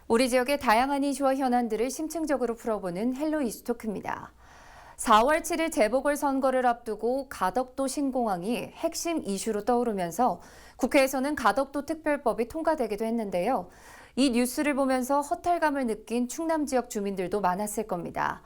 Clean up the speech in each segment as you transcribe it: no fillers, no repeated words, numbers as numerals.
우리 지역의 다양한 이슈와 현안들을 심층적으로 풀어보는 헬로 이슈토크입니다. 4월 7일 재보궐선거를 앞두고 가덕도 신공항이 핵심 이슈로 떠오르면서 국회에서는 가덕도 특별법이 통과되기도 했는데요. 이 뉴스를 보면서 허탈감을 느낀 충남 지역 주민들도 많았을 겁니다.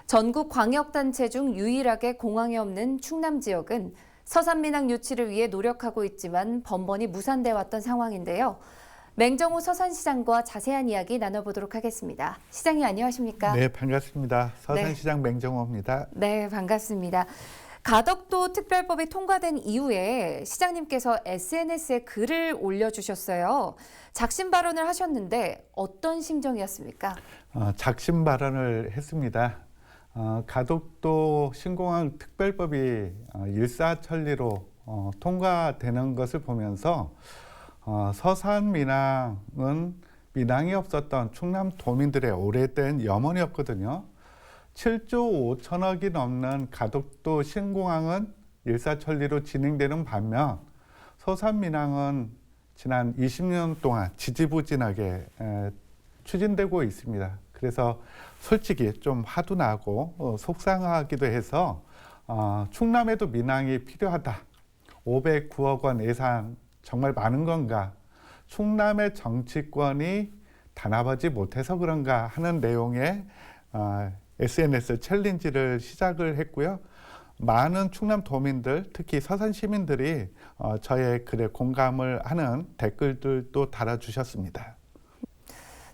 전국 광역단체 중 유일하게 공항이 없는 충남 지역은 서산민항 유치를 위해 노력하고 있지만 번번이 무산돼 왔던 상황인데요. 맹정호 서산시장과 자세한 이야기 나눠보도록 하겠습니다. 시장님 안녕하십니까? 네, 반갑습니다. 서산시장 맹정호입니다. 네, 반갑습니다. 가덕도 특별법이 통과된 이후에 시장님께서 SNS에 글을 올려주셨어요. 작심 발언을 하셨는데 어떤 심정이었습니까? 작심 발언을 했습니다. 가덕도 신공항 특별법이 일사천리로 통과되는 것을 보면서 서산민항은 민항이 없었던 충남 도민들의 오래된 염원이었거든요. 7조 5천억이 넘는 가덕도 신공항은 일사천리로 진행되는 반면 서산민항은 지난 20년 동안 지지부진하게 추진되고 있습니다. 그래서 솔직히 좀 화도 나고 속상하기도 해서 충남에도 민항이 필요하다. 509억 원 예산 정말 많은 건가? 충남의 정치권이 단합하지 못해서 그런가 하는 내용의 SNS 챌린지를 시작을 했고요. 많은 충남 도민들, 특히 서산 시민들이 저의 글에 공감을 하는 댓글들도 달아주셨습니다.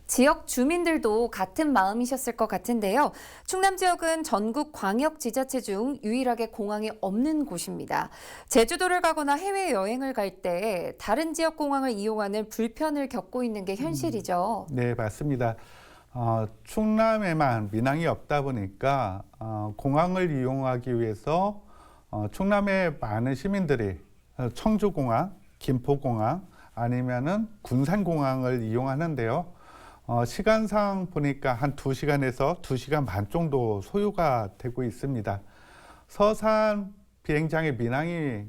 지역 주민들도 같은 마음이셨을 것 같은데요. 충남 지역은 전국 광역지자체 중 유일하게 공항이 없는 곳입니다. 제주도를 가거나 해외여행을 갈 때 다른 지역 공항을 이용하는 불편을 겪고 있는 게 현실이죠. 네, 맞습니다. 충남에만 민항이 없다 보니까 공항을 이용하기 위해서 충남의 많은 시민들이 청주공항, 김포공항 아니면은 군산공항을 이용하는데요. 시간상 보니까 한 2시간에서 2시간 반 정도 소요가 되고 있습니다. 서산 비행장의 민항이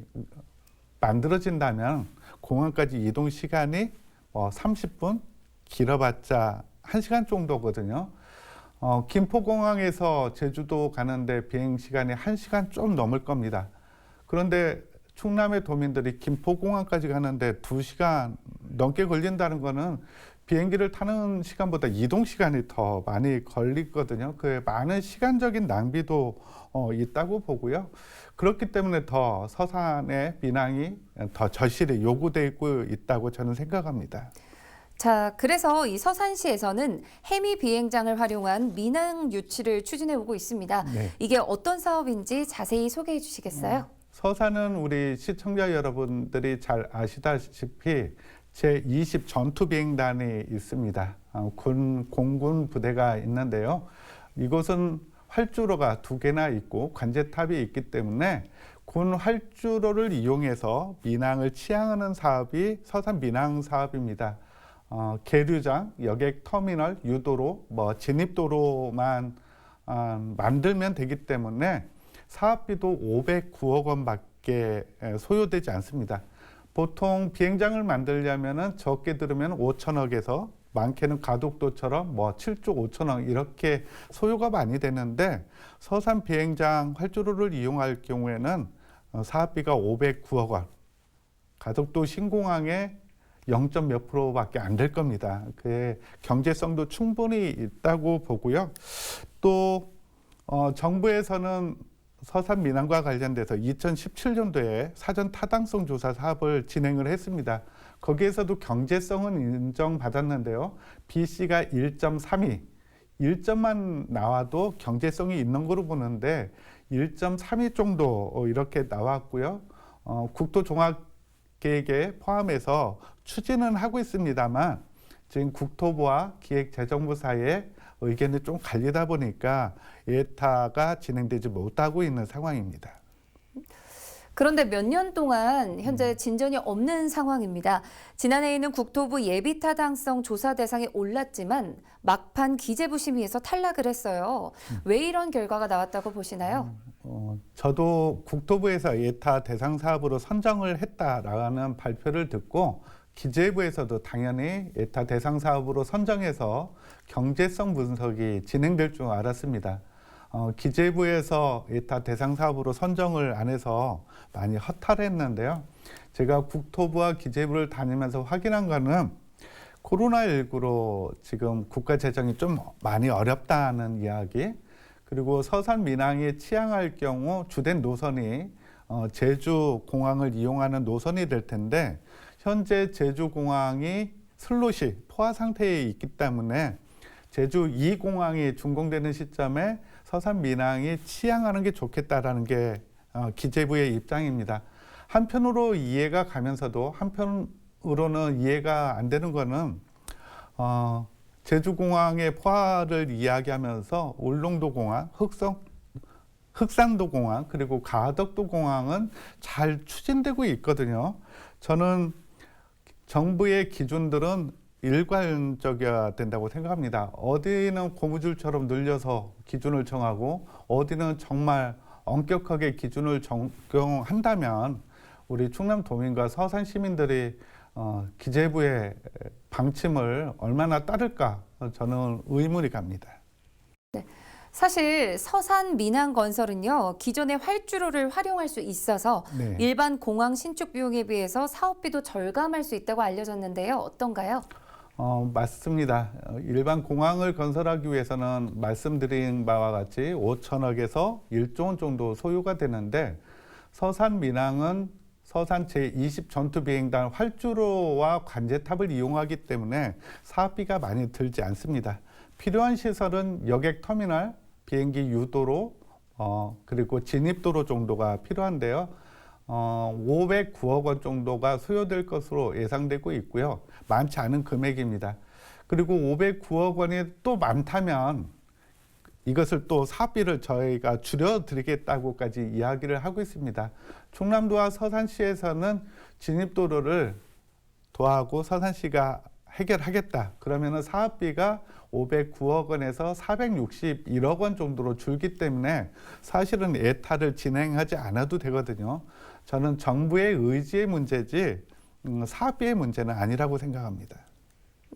만들어진다면 공항까지 이동 시간이 30분, 길어봤자 1시간 정도거든요. 김포공항에서 제주도 가는데 비행 시간이 1시간 좀 넘을 겁니다. 그런데 충남의 도민들이 김포공항까지 가는데 2시간 넘게 걸린다는 거는 비행기를 타는 시간보다 이동 시간이 더 많이 걸리거든요. 그 많은 시간적인 낭비도 있다고 보고요. 그렇기 때문에 더 서산의 민항이 더 절실히 요구되고 있다고 저는 생각합니다. 자, 그래서 이 서산시에서는 해미 비행장을 활용한 민항 유치를 추진해 오고 있습니다. 네. 이게 어떤 사업인지 자세히 소개해 주시겠어요? 서산은 우리 시청자 여러분들이 잘 아시다시피 제20 전투비행단이 있습니다. 공군 부대가 있는데요. 이곳은 활주로가 2개나 있고 관제탑이 있기 때문에 군 활주로를 이용해서 민항을 치항하는 사업이 서산 민항 사업입니다. 계류장, 여객 터미널, 유도로, 진입도로만 만들면 되기 때문에 사업비도 509억 원밖에 소요되지 않습니다. 보통 비행장을 만들려면 적게 들으면 5천억에서 많게는 가덕도처럼 7조 5천억 이렇게 소요가 많이 되는데 서산 비행장 활주로를 이용할 경우에는 사업비가 509억 원, 가덕도 신공항의 0. 몇 프로밖에 안 될 겁니다. 그 경제성도 충분히 있다고 보고요. 또 정부에서는 서산 민항과 관련돼서 2017년도에 사전 타당성 조사 사업을 진행을 했습니다. 거기에서도 경제성은 인정받았는데요. BC가 1.32, 1점만 나와도 경제성이 있는 거로 보는데 1.32 정도 이렇게 나왔고요. 국토종합계획에 포함해서 추진은 하고 있습니다만 지금 국토부와 기획재정부 사이에 의견이 좀 갈리다 보니까 예타가 진행되지 못하고 있는 상황입니다. 그런데 몇 년 동안 현재 진전이 없는 상황입니다. 지난해에는 국토부 예비타당성 조사 대상에 올랐지만 막판 기재부 심의에서 탈락을 했어요. 왜 이런 결과가 나왔다고 보시나요? 저도 국토부에서 예타 대상 사업으로 선정을 했다라는 발표를 듣고 기재부에서도 당연히 예타 대상 사업으로 선정해서 경제성 분석이 진행될 줄 알았습니다. 기재부에서 예타 대상 사업으로 선정을 안 해서 많이 허탈했는데요. 제가 국토부와 기재부를 다니면서 확인한 거는 코로나19로 지금 국가 재정이 좀 많이 어렵다는 이야기, 그리고 서산 민항이 취항할 경우 주된 노선이 제주 공항을 이용하는 노선이 될 텐데, 현재 제주 공항이 슬롯이 포화 상태에 있기 때문에 제주 2공항이 준공되는 시점에 서산 민항이 취항하는 게 좋겠다라는 게 기재부의 입장입니다. 한편으로 이해가 가면서도 한편으로는 이해가 안 되는 거는 제주공항의 포화를 이야기하면서 울릉도 공항, 흑산도 공항, 그리고 가덕도 공항은 잘 추진되고 있거든요. 저는 정부의 기준들은 일관적이어야 된다고 생각합니다. 어디는 고무줄처럼 늘려서 기준을 정하고 어디는 정말 엄격하게 기준을 적용한다면 우리 충남도민과 서산 시민들이 기재부의 방침을 얼마나 따를까, 저는 의문이 갑니다. 네. 사실 서산 민항건설은요, 기존의 활주로를 활용할 수 있어서 네. 일반 공항 신축 비용에 비해서 사업비도 절감할 수 있다고 알려졌는데요. 어떤가요? 맞습니다. 일반 공항을 건설하기 위해서는 말씀드린 바와 같이 5천억에서 1조 원 정도 소요가 되는데, 서산 민항은 서산 제20 전투비행단 활주로와 관제탑을 이용하기 때문에 사업비가 많이 들지 않습니다. 필요한 시설은 여객 터미널, 비행기 유도로, 그리고 진입도로 정도가 필요한데요. 509억 원 정도가 소요될 것으로 예상되고 있고요. 많지 않은 금액입니다. 그리고 509억 원이 또 많다면 이것을 또 사업비를 저희가 줄여드리겠다고까지 이야기를 하고 있습니다. 충남도와 서산시에서는 진입도로를 도하고 서산시가 해결하겠다. 그러면은 사업비가 509억 원에서 461억 원 정도로 줄기 때문에 사실은 예타를 진행하지 않아도 되거든요. 저는 정부의 의지의 문제지 사업비의 문제는 아니라고 생각합니다.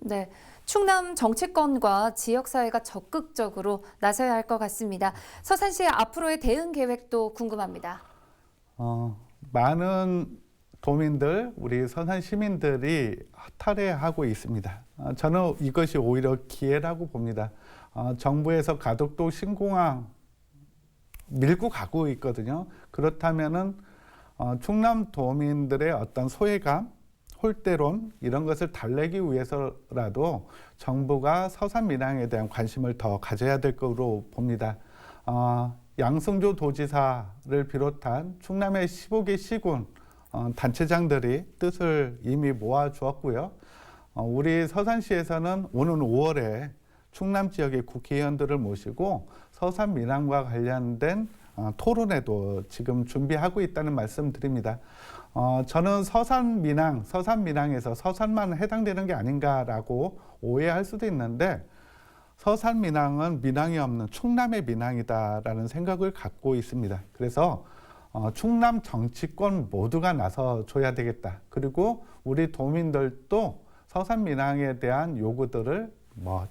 네, 충남 정치권과 지역사회가 적극적으로 나서야 할 것 같습니다. 서산시의 앞으로의 대응 계획도 궁금합니다. 많은 도민들, 우리 서산 시민들이 허탈해하고 있습니다. 저는 이것이 오히려 기회라고 봅니다. 정부에서 가덕도 신공항 밀고 가고 있거든요. 그렇다면은 충남 도민들의 어떤 소외감, 홀대론 이런 것을 달래기 위해서라도 정부가 서산 민항에 대한 관심을 더 가져야 될 거로 봅니다. 양승조 도지사를 비롯한 충남의 15개 시군 단체장들이 뜻을 이미 모아주었고요. 우리 서산시에서는 오는 5월에 충남 지역의 국회의원들을 모시고 서산 민항과 관련된 토론회도 지금 준비하고 있다는 말씀 드립니다. 저는 서산 민항에서 서산만 해당되는 게 아닌가라고 오해할 수도 있는데, 서산 민항은 민항이 없는 충남의 민항이다라는 생각을 갖고 있습니다. 그래서 충남 정치권 모두가 나서줘야 되겠다. 그리고 우리 도민들도 서산 민항에 대한 요구들을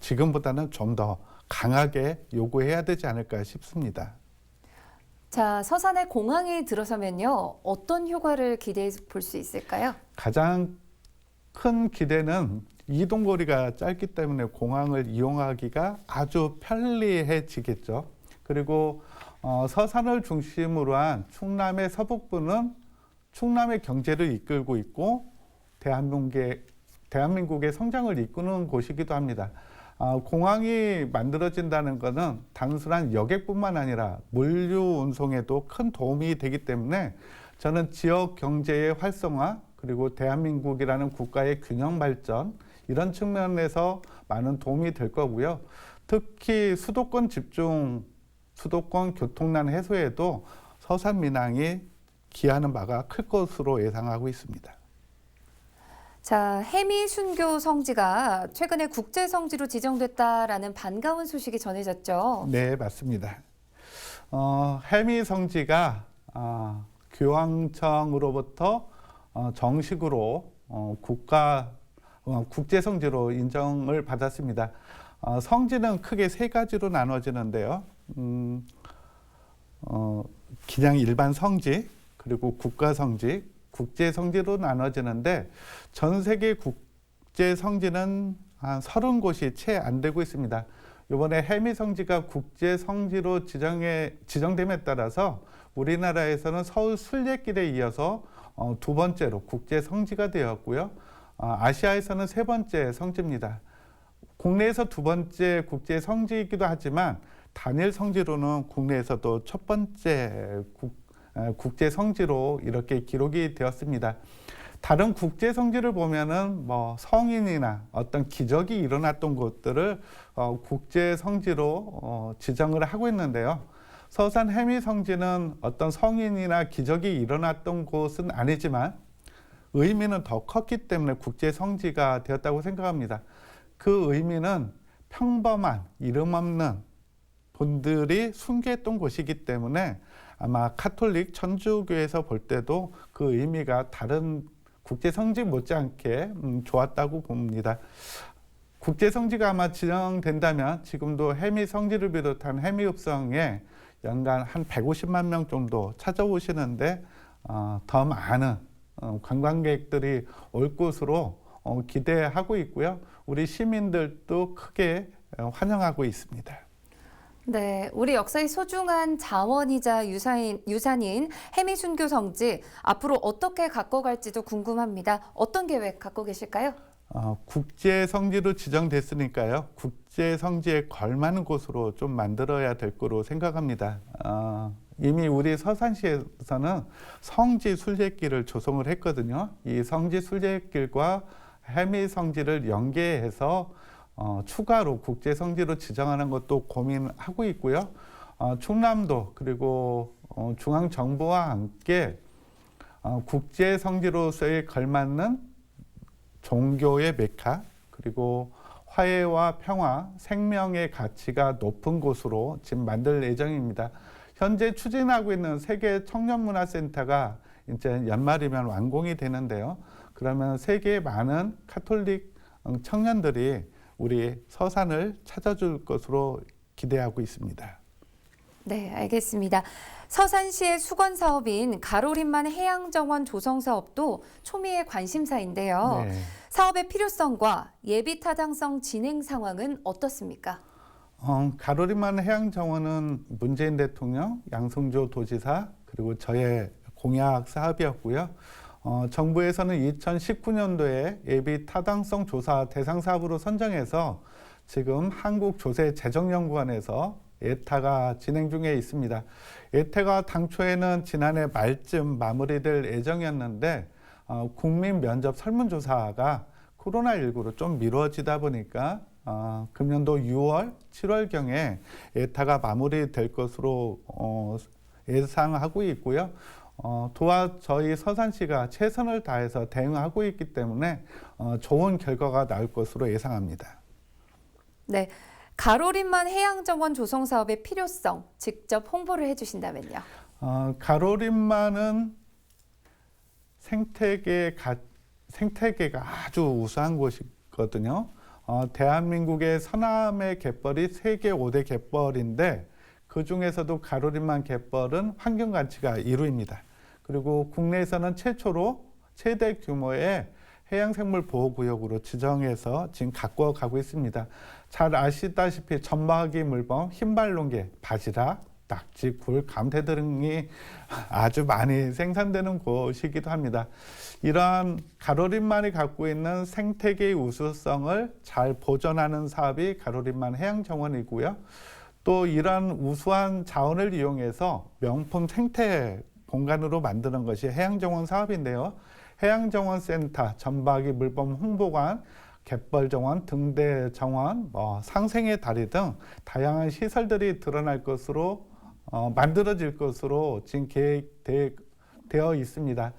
지금보다는 좀 더 강하게 요구해야 되지 않을까 싶습니다. 자, 서산에 공항이 들어서면요, 어떤 효과를 기대해 볼 수 있을까요? 가장 큰 기대는 이동거리가 짧기 때문에 공항을 이용하기가 아주 편리해지겠죠. 그리고 서산을 중심으로 한 충남의 서북부는 충남의 경제를 이끌고 있고 대한민국의 성장을 이끄는 곳이기도 합니다. 공항이 만들어진다는 것은 단순한 여객뿐만 아니라 물류 운송에도 큰 도움이 되기 때문에 저는 지역 경제의 활성화, 그리고 대한민국이라는 국가의 균형 발전, 이런 측면에서 많은 도움이 될 거고요. 특히 수도권 교통난 해소에도 서산 민항이 기하는 바가 클 것으로 예상하고 있습니다. 자, 해미 순교 성지가 최근에 국제 성지로 지정됐다라는 반가운 소식이 전해졌죠. 네, 맞습니다. 해미 성지가 교황청으로부터 정식으로 국제 성지로 인정을 받았습니다. 성지는 크게 세 가지로 나눠지는데요. 그냥 일반 성지, 그리고 국가 성지, 국제 성지로 나눠지는데 전 세계 국제 성지는 한 30곳이 채 안 되고 있습니다. 이번에 해미 성지가 국제 성지로 지정됨에 따라서 우리나라에서는 서울 순례길에 이어서 두 번째로 국제 성지가 되었고요. 아시아에서는 세 번째 성지입니다. 국내에서 두 번째 국제 성지이기도 하지만 단일 성지로는 국내에서도 첫 번째 국제 성지로 이렇게 기록이 되었습니다. 다른 국제 성지를 보면은 뭐 성인이나 어떤 기적이 일어났던 곳들을 국제 성지로 지정을 하고 있는데요. 서산 해미 성지는 어떤 성인이나 기적이 일어났던 곳은 아니지만 의미는 더 컸기 때문에 국제 성지가 되었다고 생각합니다. 그 의미는 평범한 이름 없는 분들이 순교했던 곳이기 때문에 아마 카톨릭 천주교에서 볼 때도 그 의미가 다른 국제 성지 못지않게 좋았다고 봅니다. 국제 성지가 아마 지정된다면 지금도 해미 성지를 비롯한 해미 읍성에 연간 한 150만 명 정도 찾아오시는데 더 많은 관광객들이 올 것으로 기대하고 있고요. 우리 시민들도 크게 환영하고 있습니다. 네, 우리 역사의 소중한 자원이자 유산인 해미순교 성지 앞으로 어떻게 가꿔갈지도 궁금합니다. 어떤 계획 갖고 계실까요? 국제 성지로 지정됐으니까요. 국제 성지에 걸맞는 곳으로 좀 만들어야 될 거로 생각합니다. 이미 우리 서산시에서는 성지 순례길을 조성을 했거든요. 이 성지 순례길과 해미 성지를 연계해서 추가로 국제 성지로 지정하는 것도 고민하고 있고요. 충남도 그리고 중앙정부와 함께 국제 성지로서의 걸맞는 종교의 메카 그리고 화해와 평화, 생명의 가치가 높은 곳으로 지금 만들 예정입니다. 현재 추진하고 있는 세계 청년문화센터가 이제 연말이면 완공이 되는데요. 그러면 세계의 많은 카톨릭 청년들이 우리 서산을 찾아줄 것으로 기대하고 있습니다. 네, 알겠습니다. 서산시의 수건 사업인 가로림만 해양정원 조성 사업도 초미의 관심사인데요. 네. 사업의 필요성과 예비 타당성 진행 상황은 어떻습니까? 가로림만 해양정원은 문재인 대통령, 양승조 도지사 그리고 저의 공약 사업이었고요. 정부에서는 2019년도에 예비 타당성 조사 대상 사업으로 선정해서 지금 한국조세재정연구원에서 예타가 진행 중에 있습니다. 예타가 당초에는 지난해 말쯤 마무리될 예정이었는데 국민 면접 설문조사가 코로나19로 좀 미뤄지다 보니까 금년도 6월, 7월경에 예타가 마무리될 것으로 예상하고 있고요. 또한 저희 서산시가 최선을 다해서 대응하고 있기 때문에 좋은 결과가 나올 것으로 예상합니다. 네, 가로림만 해양정원 조성 사업의 필요성 직접 홍보를 해주신다면요. 가로림만은 생태계가 아주 우수한 곳이거든요. 대한민국의 서남의 갯벌이 세계 5대 갯벌인데 그 중에서도 가로림만 갯벌은 환경 가치가 1위입니다. 그리고 국내에서는 최초로 최대 규모의 해양생물 보호구역으로 지정해서 지금 가꿔가고 있습니다. 잘 아시다시피 점박이 물범, 흰발롱개, 바지락, 낙지, 굴, 감태 등이 아주 많이 생산되는 곳이기도 합니다. 이러한 가로림만이 갖고 있는 생태계의 우수성을 잘 보존하는 사업이 가로림만 해양정원이고요. 또 이러한 우수한 자원을 이용해서 명품 생태 공간으로 만드는 것이 해양정원 사업인데요. 해양정원센터, 점박이 물범 홍보관, 갯벌정원, 등대정원, 상생의 다리 등 다양한 시설들이 드러날 것으로 만들어질 것으로 지금 계획되어 있습니다.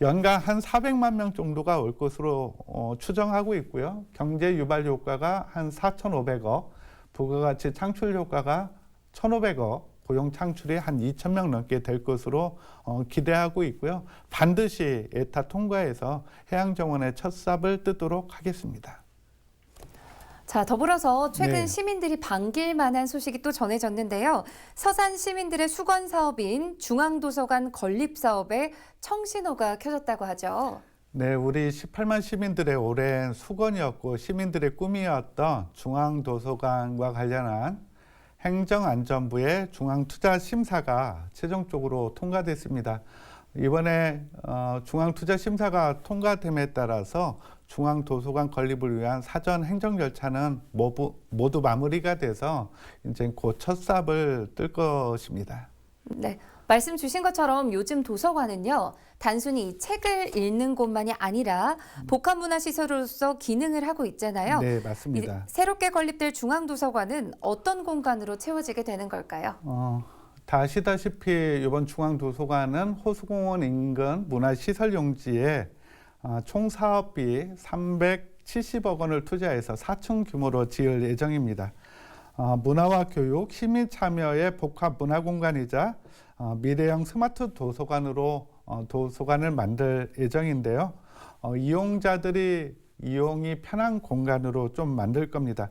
연간 한 400만 명 정도가 올 것으로 추정하고 있고요. 경제 유발 효과가 한 4,500억, 부가가치 창출 효과가 1,500억 고용 창출이 한 2,000명 넘게 될 것으로 기대하고 있고요. 반드시 에타 통과해서 해양정원의 첫 삽을 뜯도록 하겠습니다. 자, 더불어서 최근 네. 시민들이 반길 만한 소식이 또 전해졌는데요. 서산 시민들의 수건 사업인 중앙도서관 건립 사업에 청신호가 켜졌다고 하죠. 네, 우리 18만 시민들의 오랜 수건이었고 시민들의 꿈이었던 중앙도서관과 관련한 행정안전부의 중앙투자심사가 최종적으로 통과됐습니다. 이번에 중앙투자심사가 통과됨에 따라서 중앙도서관 건립을 위한 사전 행정 절차는 모두 마무리가 돼서 이제 곧 첫 삽을 뜰 것입니다. 네, 말씀 주신 것처럼 요즘 도서관은요, 단순히 이 책을 읽는 곳만이 아니라 복합문화시설로서 기능을 하고 있잖아요. 네, 맞습니다. 이 새롭게 건립될 중앙도서관은 어떤 공간으로 채워지게 되는 걸까요? 다 아시다시피 이번 중앙도서관은 호수공원 인근 문화시설용지에 총 사업비 370억 원을 투자해서 4층 규모로 지을 예정입니다. 문화와 교육, 시민 참여의 복합 문화 공간이자 미래형 스마트 도서관으로 도서관을 만들 예정인데요. 이용자들이 이용이 편한 공간으로 좀 만들 겁니다.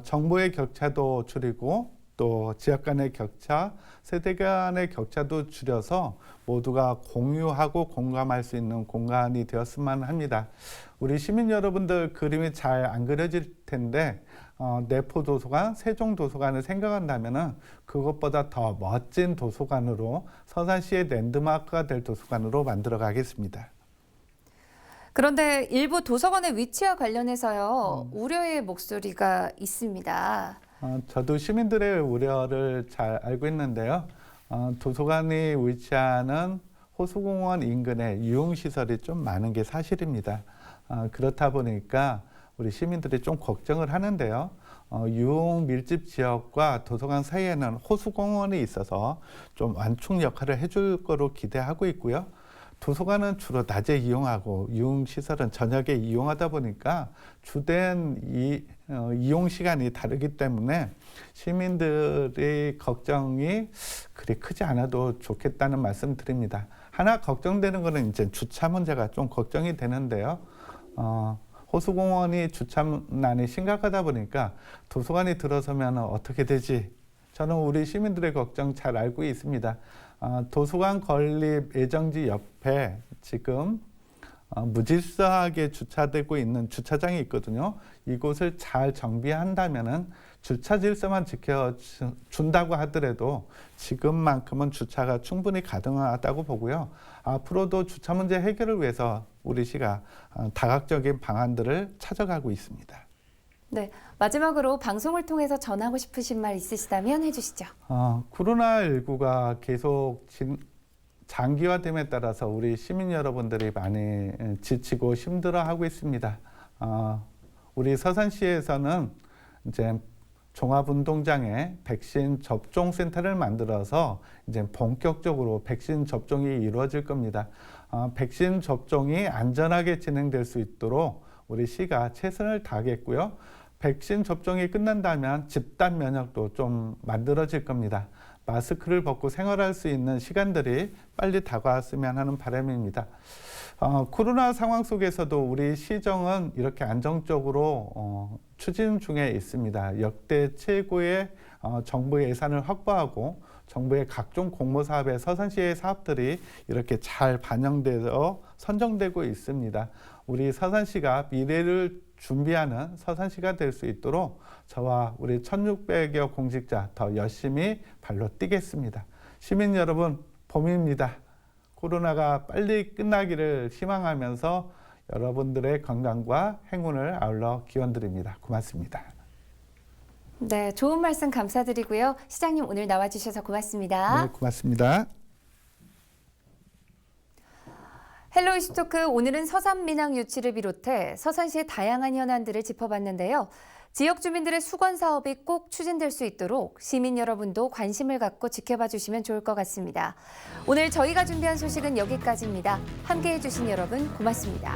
정보의 격차도 줄이고 또 지역 간의 격차, 세대 간의 격차도 줄여서 모두가 공유하고 공감할 수 있는 공간이 되었으면 합니다. 우리 시민 여러분들 그림이 잘 안 그려질 텐데 내포도서관, 세종도서관을 생각한다면 그것보다 더 멋진 도서관으로 서산시의 랜드마크가 될 도서관으로 만들어 가겠습니다. 그런데 일부 도서관의 위치와 관련해서요, 우려의 목소리가 있습니다. 저도 시민들의 우려를 잘 알고 있는데요. 도서관이 위치하는 호수공원 인근에 유흥시설이 좀 많은 게 사실입니다. 그렇다 보니까 우리 시민들이 좀 걱정을 하는데요. 유흥 밀집 지역과 도서관 사이에는 호수공원이 있어서 좀 완충 역할을 해줄 거로 기대하고 있고요. 도서관은 주로 낮에 이용하고 유흥시설은 저녁에 이용하다 보니까 주된 이용 시간이 다르기 때문에 시민들의 걱정이 그리 크지 않아도 좋겠다는 말씀 드립니다. 하나 걱정되는 거는 이제 주차 문제가 좀 걱정이 되는데요. 호수공원이 주차난이 심각하다 보니까 도서관이 들어서면 어떻게 되지? 저는 우리 시민들의 걱정 잘 알고 있습니다. 도서관 건립 예정지 옆에 지금 무질서하게 주차되고 있는 주차장이 있거든요. 이곳을 잘 정비한다면은 주차 질서만 지켜준다고 하더라도 지금만큼은 주차가 충분히 가능하다고 보고요. 앞으로도 주차 문제 해결을 위해서 우리 시가 다각적인 방안들을 찾아가고 있습니다. 네, 마지막으로 방송을 통해서 전하고 싶으신 말 있으시다면 해주시죠. 코로나19가 계속 장기화됨에 따라서 우리 시민 여러분들이 많이 지치고 힘들어하고 있습니다. 우리 서산시에서는 이제 종합운동장에 백신 접종센터를 만들어서 이제 본격적으로 백신 접종이 이루어질 겁니다. 백신 접종이 안전하게 진행될 수 있도록 우리 시가 최선을 다하겠고요. 백신 접종이 끝난다면 집단 면역도 좀 만들어질 겁니다. 마스크를 벗고 생활할 수 있는 시간들이 빨리 다가왔으면 하는 바람입니다. 코로나 상황 속에서도 우리 시정은 이렇게 안정적으로 추진 중에 있습니다. 역대 최고의 정부 예산을 확보하고 정부의 각종 공모 사업에 서산시의 사업들이 이렇게 잘 반영되어 선정되고 있습니다. 우리 서산시가 미래를 준비하는 서산시가 될 수 있도록 저와 우리 1,600여 공직자 더 열심히 발로 뛰겠습니다. 시민 여러분, 봄입니다. 코로나가 빨리 끝나기를 희망하면서 여러분들의 건강과 행운을 아울러 기원드립니다. 고맙습니다. 네, 좋은 말씀 감사드리고요. 시장님 오늘 나와주셔서 고맙습니다. 네, 고맙습니다. 헬로 이슈토크 오늘은 서산 민항 유치를 비롯해 서산시의 다양한 현안들을 짚어봤는데요. 지역 주민들의 수건 사업이 꼭 추진될 수 있도록 시민 여러분도 관심을 갖고 지켜봐 주시면 좋을 것 같습니다. 오늘 저희가 준비한 소식은 여기까지입니다. 함께해 주신 여러분 고맙습니다.